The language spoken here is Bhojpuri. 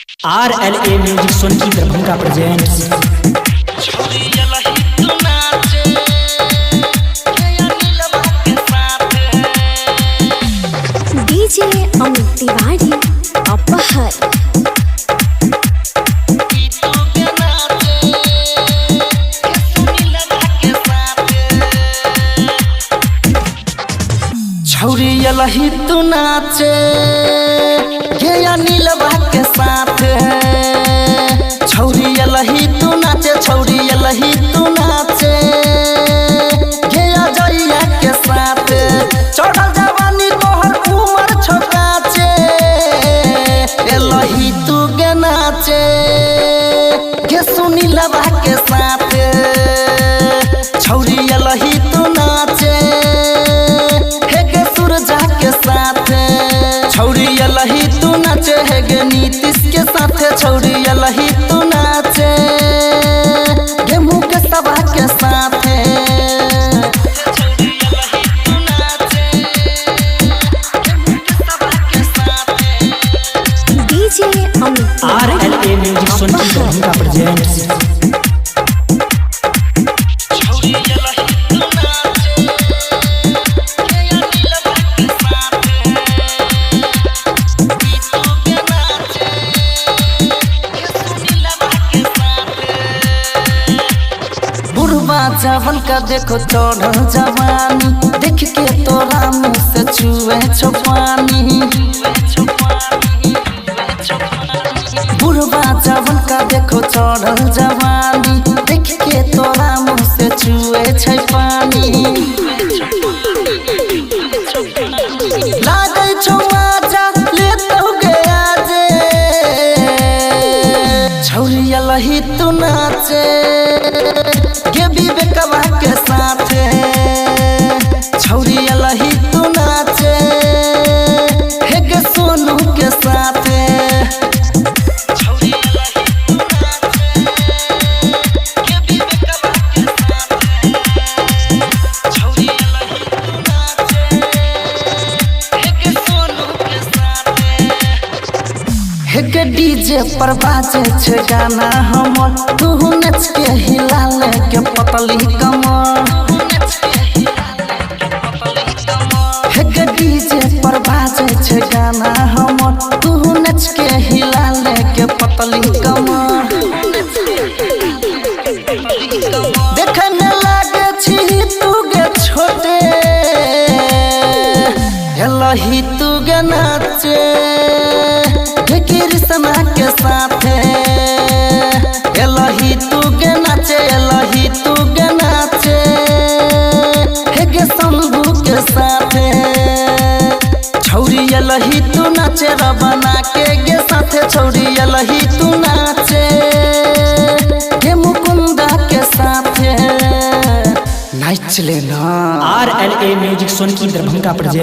RLA music Sonki Darbhanga presents. DJ Amit Tiwari अपहर। छौरी यलही तू नाचे गे नीलवा के साथ। छौरी यलही तू नाचे, छौरी यलही तू नाचे गे जइया के साथ। चढ़ल जवानी तोहर उमर छोकाचे, यलही तू गे नाचे गे सुनीलवा के साथ। छौरी यलही तू नाचे छौरी यलही तू नाचे है गे नीतीश के साथ। छौरी यलही तू नाचे गे मुकेश सभा के साथ। DJ Amit RLA music Sonki Darbhanga presents. जवन का देखो चढ़ल जवानी, देख के तोरा मुँह से छुए छो पानी। बुढ़वा जवन का देखो चढ़ल जवानी, देख के तोरा मुँह से छुए छै पानी। लागे छो आजा ले तो गया जे, छौरी यलही तू नाचे गे विवेकवा के साथ। छौरी यलही तू नाचे हे गे सोनू के साथ। डीजे पर बाजे छे गाना हमर, तू नच के हिला ले के पतली कमर। हे डीजे पर बाजे छे गाना हमर, तू नच के हिला ले के पतली कमर। देखे में लागे छी तू गे छोटे, यलही तू गे नाचे कृष्णा के साथ। यलही तू गे नाचे, यलही तू गे नाचे हे गे शंभू के साथ। छौरी यलही तू नाचे रबना के गे साथ। छौरी यलही तू नाचे हे मुकुंदा के साथ। नाच लेना। RLA music Sonki Darbhanga presents.